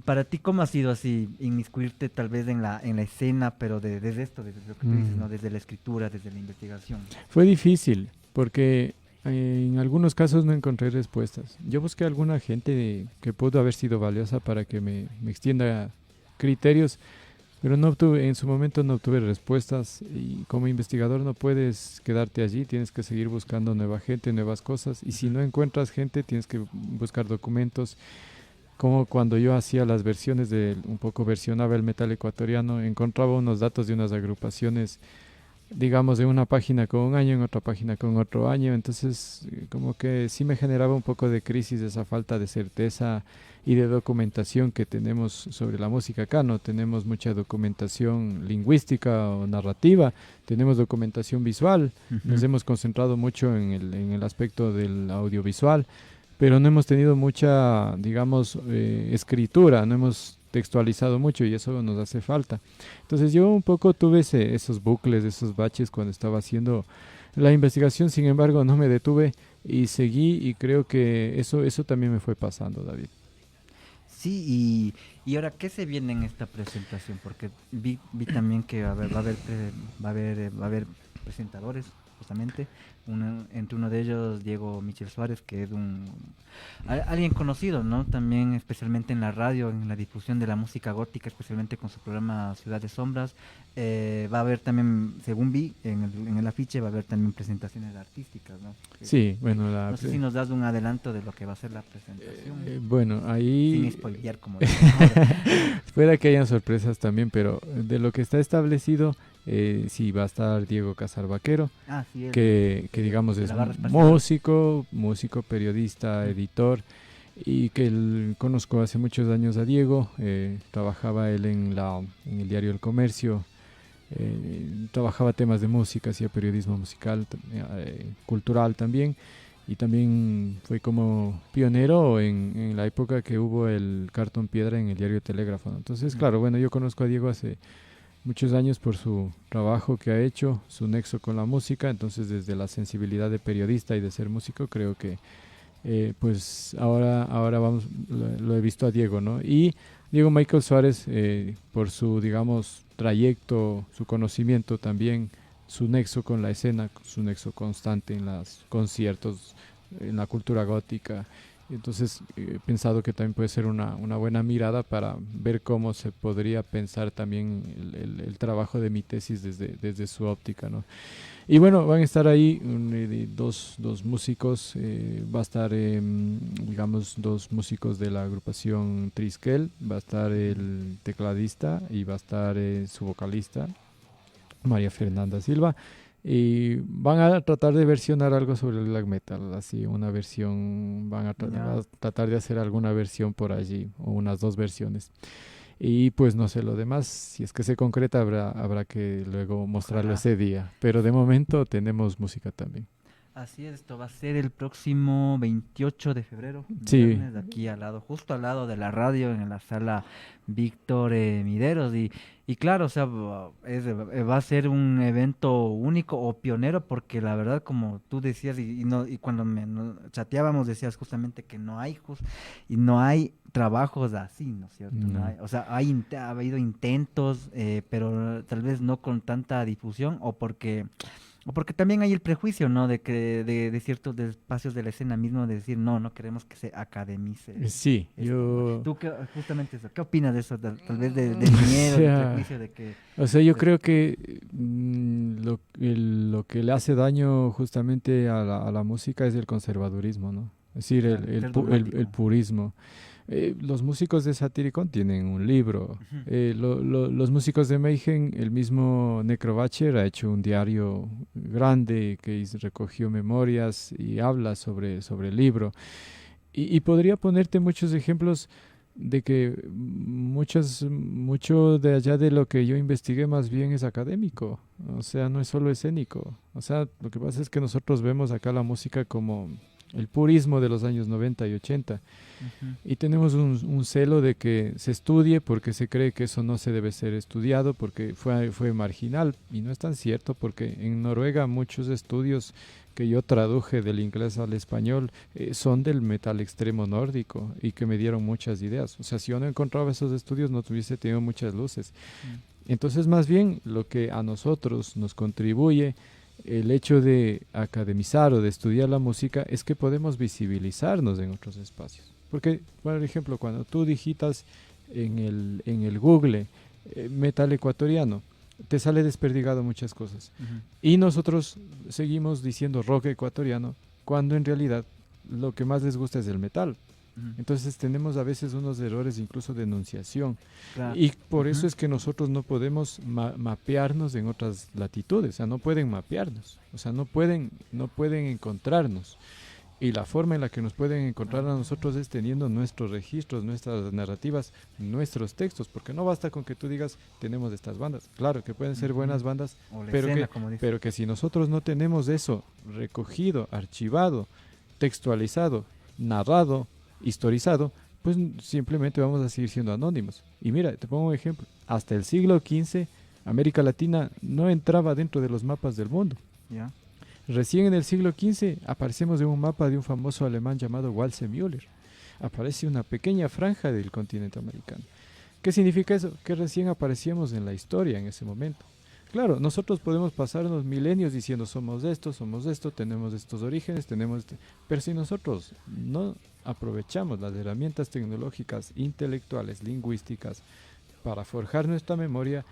para ti, ¿cómo ha sido así inmiscuirte tal vez en la escena, pero desde esto, desde lo que tú dices, ¿no? Desde la escritura, desde la investigación? Fue difícil, porque en algunos casos no encontré respuestas. Yo busqué a alguna gente que pudo haber sido valiosa para que me extienda criterios, pero en su momento no obtuve respuestas, y como investigador no puedes quedarte allí, tienes que seguir buscando nueva gente, nuevas cosas, y si no encuentras gente tienes que buscar documentos. Como cuando yo hacía las versiones un poco versionaba el metal ecuatoriano, encontraba unos datos de unas agrupaciones, digamos, de una página con un año, en otra página con otro año, entonces como que sí me generaba un poco de crisis esa falta de certeza y de documentación que tenemos sobre la música acá. No tenemos mucha documentación lingüística o narrativa, tenemos documentación visual, nos hemos concentrado mucho en el aspecto del audiovisual, pero no hemos tenido mucha, digamos, escritura, no hemos textualizado mucho, y eso nos hace falta. Entonces yo un poco tuve esos bucles, esos baches cuando estaba haciendo la investigación. Sin embargo, no me detuve y seguí, y creo que eso también me fue pasando, David. Sí, y ahora, ¿qué se viene en esta presentación? Porque vi también que va a haber presentadores, justamente. Entre uno de ellos, Diego Michel Suárez, que es alguien conocido, ¿no? También especialmente en la radio, en la difusión de la música gótica, especialmente con su programa Ciudad de Sombras. Va a haber también, según vi en el afiche, va a haber también presentaciones artísticas, ¿no? Sí, bueno. No sé si nos das un adelanto de lo que va a ser la presentación. Bueno, ahí... Sin spoilear, como puede que hayan sorpresas también, pero de lo que está establecido... sí, va a estar Diego Casar Vaquero, que digamos es músico, periodista, editor, y que conozco hace muchos años a Diego. Trabajaba él en el diario El Comercio, trabajaba temas de música, hacía periodismo musical, cultural también, y también fue como pionero en la época que hubo el cartón piedra en el diario Telégrafo, ¿no? Entonces, claro, bueno, yo conozco a Diego hace muchos años por su trabajo que ha hecho, su nexo con la música. Entonces, desde la sensibilidad de periodista y de ser músico, creo que pues ahora vamos, lo he visto a Diego, ¿no? Y Diego Michael Suárez, por su, digamos, trayecto, su conocimiento también, su nexo con la escena, su nexo constante en los conciertos, en la cultura gótica. Entonces he pensado que también puede ser una buena mirada para ver cómo se podría pensar también el trabajo de mi tesis desde su óptica, ¿no? Y bueno, van a estar ahí dos músicos, va a estar, digamos, dos músicos de la agrupación Triskel, va a estar el tecladista y va a estar su vocalista, María Fernanda Silva. Y van a tratar de versionar algo sobre el black metal, así una versión, van a tratar de hacer alguna versión por allí, o unas dos versiones. Y pues no sé, lo demás, si es que se concreta, habrá que luego mostrarlo ese día. Pero de momento tenemos música también. Así es, esto va a ser el próximo 28 de febrero, sí, viernes, aquí al lado, justo al lado de la radio, en la sala Víctor Mideros, y claro, o sea, va a ser un evento único o pionero, porque la verdad, como tú decías, y cuando chateábamos, decías justamente que no hay trabajos así, ¿no es cierto? No hay, o sea, ha habido intentos, pero tal vez no con tanta difusión, o porque O porque también hay el prejuicio, ¿no? De que de ciertos espacios de la escena mismo de decir, no queremos que se academice. Sí, esto. ¿Tú justamente eso, qué opinas de eso? Tal vez del miedo, del prejuicio de que... O sea, yo creo que lo que le hace daño justamente a la música es el conservadurismo, ¿no? Es decir, el purismo. Los músicos de Satyricon tienen un libro. Los músicos de Mayhem, el mismo Necrobacher ha hecho un diario grande que recogió memorias y habla sobre el libro. Y podría ponerte muchos ejemplos de que mucho de allá de lo que yo investigué más bien es académico, o sea, no es solo escénico. O sea, lo que pasa es que nosotros vemos acá la música como el purismo de los años 90 y 80. Y tenemos un celo de que se estudie porque se cree que eso no se debe ser estudiado porque fue marginal. Y no es tan cierto porque en Noruega muchos estudios que yo traduje del inglés al español son del metal extremo nórdico y que me dieron muchas ideas. O sea, si yo no encontraba esos estudios no tuviese tenido muchas luces. Entonces, más bien, lo que a nosotros nos contribuye el hecho de academizar o de estudiar la música es que podemos visibilizarnos en otros espacios. Porque, por ejemplo, cuando tú digitas en el Google metal ecuatoriano, te sale desperdigado muchas cosas. Y nosotros seguimos diciendo rock ecuatoriano cuando en realidad lo que más les gusta es el metal. Entonces tenemos a veces unos errores incluso de enunciación. Claro. Y por eso es que nosotros no podemos mapearnos en otras latitudes. O sea, no pueden mapearnos. O sea, no pueden encontrarnos. Y la forma en la que nos pueden encontrar a nosotros es teniendo nuestros registros, nuestras narrativas, nuestros textos, porque no basta con que tú digas, tenemos estas bandas. Claro que pueden ser buenas bandas, pero que si nosotros no tenemos eso recogido, archivado, textualizado, narrado, historizado, pues simplemente vamos a seguir siendo anónimos. Y mira, te pongo un ejemplo. Hasta el siglo XV, América Latina no entraba dentro de los mapas del mundo. ¿Ya? Recién en el siglo XV aparecemos en un mapa de un famoso alemán llamado Walse Müller. Aparece una pequeña franja del continente americano. ¿Qué significa eso? Que recién aparecíamos en la historia en ese momento. Claro, nosotros podemos pasarnos milenios diciendo somos esto, tenemos estos orígenes, pero si nosotros no aprovechamos las herramientas tecnológicas, intelectuales, lingüísticas para forjar nuestra memoria,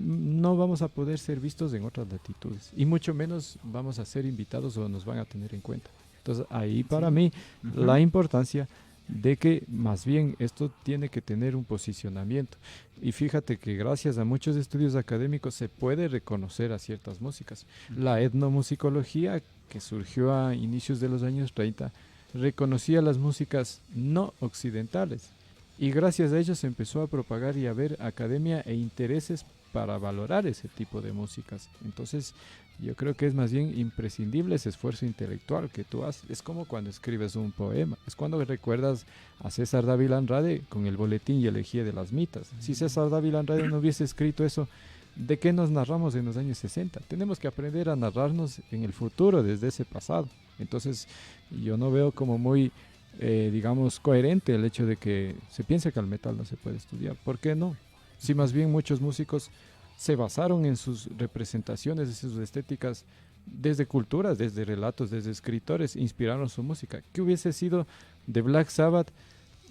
no vamos a poder ser vistos en otras latitudes y mucho menos vamos a ser invitados o nos van a tener en cuenta. Entonces ahí para mí la importancia de que más bien esto tiene que tener un posicionamiento. Y fíjate que gracias a muchos estudios académicos se puede reconocer a ciertas músicas. La etnomusicología, que surgió a inicios de los años 30, reconocía las músicas no occidentales. Y gracias a ello se empezó a propagar y a ver academia e intereses para valorar ese tipo de músicas. Entonces, yo creo que es más bien imprescindible ese esfuerzo intelectual que tú haces. Es como cuando escribes un poema. Es cuando recuerdas a César Dávila Andrade con el Boletín y Elegía de las Mitas. Si César Dávila Andrade no hubiese escrito eso, ¿de qué nos narramos en los años 60? Tenemos que aprender a narrarnos en el futuro desde ese pasado. Entonces, yo no veo como muy digamos, coherente el hecho de que se piense que el metal no se puede estudiar. ¿Por qué no? Si más bien muchos músicos se basaron en sus representaciones, en sus estéticas, desde culturas, desde relatos, desde escritores, inspiraron su música. ¿Qué hubiese sido de Black Sabbath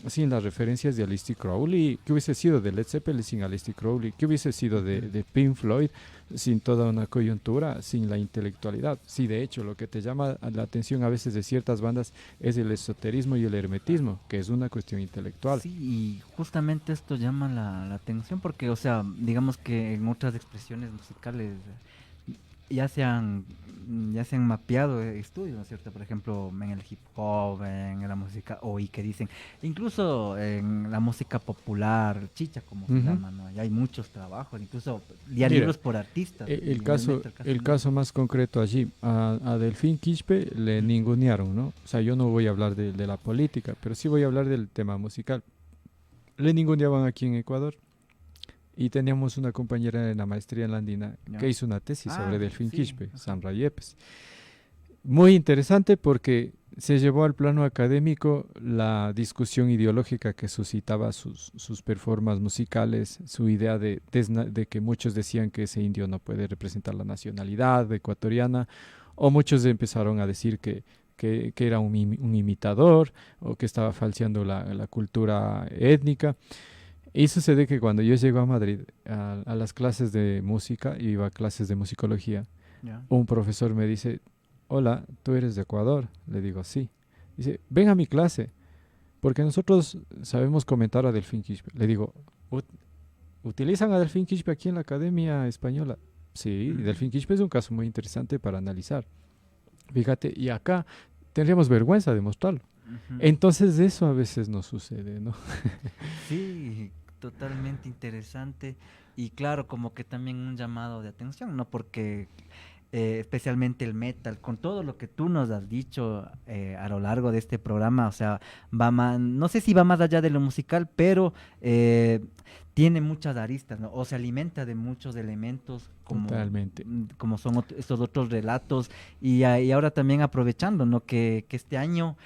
sin las referencias de Aleister Crowley? ¿Qué hubiese sido de Led Zeppelin sin Aleister Crowley? ¿Qué hubiese sido de Pink Floyd sin toda una coyuntura, sin la intelectualidad? Sí, de hecho, lo que te llama la atención a veces de ciertas bandas es el esoterismo y el hermetismo, que es una cuestión intelectual. Sí, y justamente esto llama la atención porque, o sea, digamos que en otras expresiones musicales ya se han mapeado estudios, ¿no es cierto? Por ejemplo, en el hip hop, en la música OI que dicen, incluso en la música popular, chicha como se llama, ¿no? Ya hay muchos trabajos, incluso ya libros por artistas. El caso más concreto allí, a Delfín Quispe le ningunearon, ¿no? O sea, yo no voy a hablar de la política, pero sí voy a hablar del tema musical. Le ninguneaban aquí en Ecuador. Y teníamos una compañera en la maestría en la Andina que hizo una tesis sobre Delfín Quispe, Sandra Yepes. muy interesante porque se llevó al plano académico la discusión ideológica que suscitaba sus performances musicales, su idea de que muchos decían que ese indio no puede representar la nacionalidad ecuatoriana, o muchos empezaron a decir que era un imitador o que estaba falseando la cultura étnica. Y sucede que cuando yo llego a Madrid a las clases de música, iba a clases de musicología, un profesor me dice: hola, ¿tú eres de Ecuador? Le digo, sí. Dice, ven a mi clase, porque nosotros sabemos comentar a Delfín Quispe. Le digo, ¿utilizan a Delfín Quispe aquí en la Academia Española? Sí, Delfín Quispe es un caso muy interesante para analizar. Fíjate, y acá tendríamos vergüenza de mostrarlo. Entonces eso a veces no sucede, ¿no? Sí, totalmente interesante. Y claro, como que también un llamado de atención, ¿no? Porque especialmente el metal, con todo lo que tú nos has dicho a lo largo de este programa, o sea, no sé si va más allá de lo musical, pero tiene muchas aristas, ¿no? O se alimenta de muchos elementos como son estos otros relatos, y ahora también aprovechando, ¿no? que este año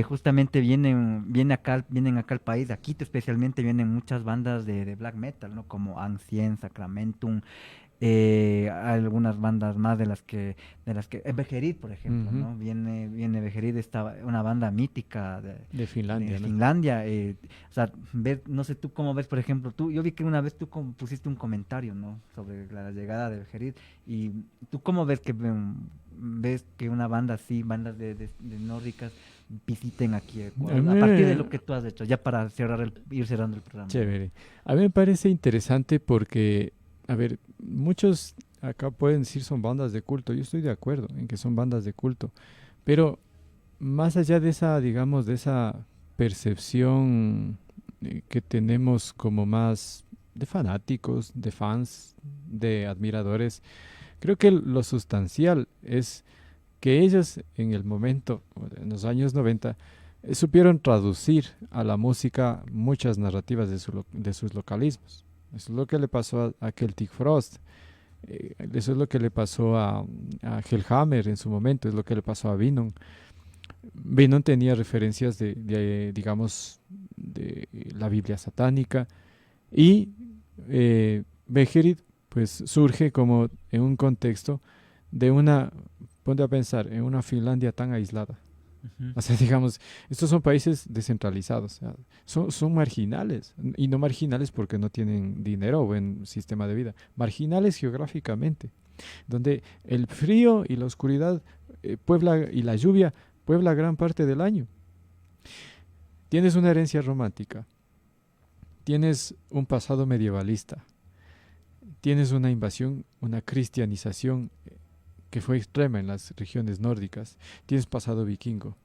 justamente vienen acá al país, a Quito especialmente, vienen muchas bandas de black metal, ¿no? Como Ancien, Sacramentum, algunas bandas más de las que Bejerit, por ejemplo, ¿no? Viene Bejerit, una banda mítica de Finlandia, ¿no? Finlandia. O sea, no sé tú cómo ves, por ejemplo, yo vi que una vez tú pusiste un comentario, ¿no? Sobre la llegada de Bejerit, y tú cómo ves que una banda así, bandas de nórdicas, visiten aquí Ecuador, a partir de lo que tú has hecho, ya para ir cerrando el programa. Chévere. A mí me parece interesante porque, a ver, muchos acá pueden decir son bandas de culto. Yo estoy de acuerdo en que son bandas de culto, pero más allá de esa, digamos, de esa percepción que tenemos como más de fanáticos, de fans, de admiradores, creo que lo sustancial es que ellos en el momento, en los años 90, supieron traducir a la música muchas narrativas de sus localismos. Eso es lo que le pasó a Celtic Frost, eso es lo que le pasó a Hellhammer en su momento, es lo que le pasó a Venom. Venom tenía referencias digamos, de la Biblia satánica, y Bejerit pues surge como en un contexto de ponte a pensar, en una Finlandia tan aislada. O sea, digamos, estos son países descentralizados, o sea, son marginales, y no marginales porque no tienen dinero o buen sistema de vida, marginales geográficamente, donde el frío y la oscuridad y la lluvia puebla gran parte del año. Tienes una herencia romántica, tienes un pasado medievalista, tienes una invasión, una cristianización que fue extrema en las regiones nórdicas, tienes pasado vikingo.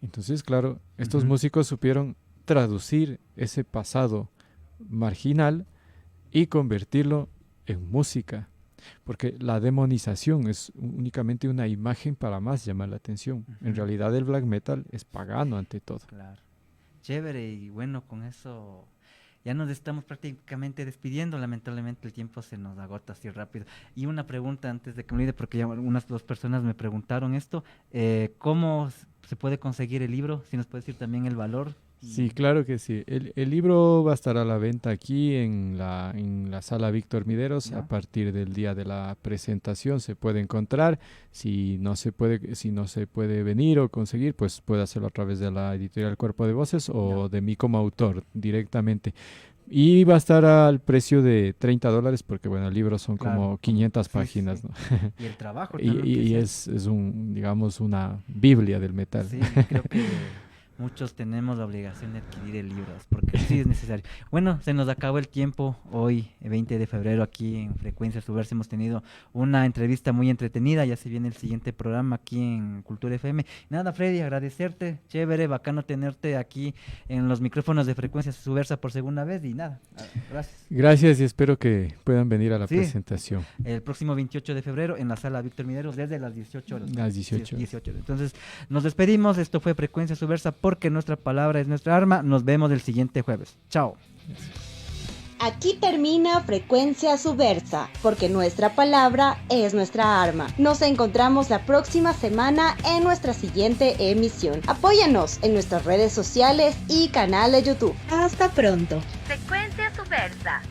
Entonces, claro, estos músicos supieron traducir ese pasado marginal y convertirlo en música, porque la demonización es únicamente una imagen para más llamar la atención. En realidad el black metal es pagano ante todo. Claro. Chévere, y bueno, con eso ya nos estamos prácticamente despidiendo. Lamentablemente el tiempo se nos agota así rápido. Y una pregunta antes de que me olvide, porque ya unas dos personas me preguntaron esto. ¿Cómo se puede conseguir el libro? Si nos puede decir también el valor. Sí, claro que sí. El libro va a estar a la venta aquí en la sala Víctor Mideros. ¿Ya? A partir del día de la presentación se puede encontrar. Si no se puede venir o conseguir, pues puede hacerlo a través de la editorial Cuerpo de Voces o de mí como autor directamente. Y va a estar al precio de $30 porque, bueno, el libro son como 500 páginas, ¿no? Y el trabajo y es digamos, una biblia del metal. Sí, creo que muchos tenemos la obligación de adquirir el libro, porque sí es necesario. Bueno, se nos acabó el tiempo hoy, 20 de febrero, aquí en Frecuencia Subversa. Hemos tenido una entrevista muy entretenida, ya se viene el siguiente programa aquí en Cultura FM. Nada, Freddy, agradecerte, chévere, bacano tenerte aquí en los micrófonos de Frecuencia Subversa por segunda vez, y nada, gracias. Gracias, y espero que puedan venir a la presentación. El próximo 28 de febrero en la sala Víctor Mideros desde las 18 horas. Las 18. 18. Entonces, nos despedimos, esto fue Frecuencia Subversa, porque nuestra palabra es nuestra arma. Nos vemos el siguiente jueves. Chao. Gracias. Aquí termina Frecuencia Subversa, porque nuestra palabra es nuestra arma. Nos encontramos la próxima semana en nuestra siguiente emisión. Apóyanos en nuestras redes sociales y canal de YouTube. Hasta pronto. Frecuencia Subversa.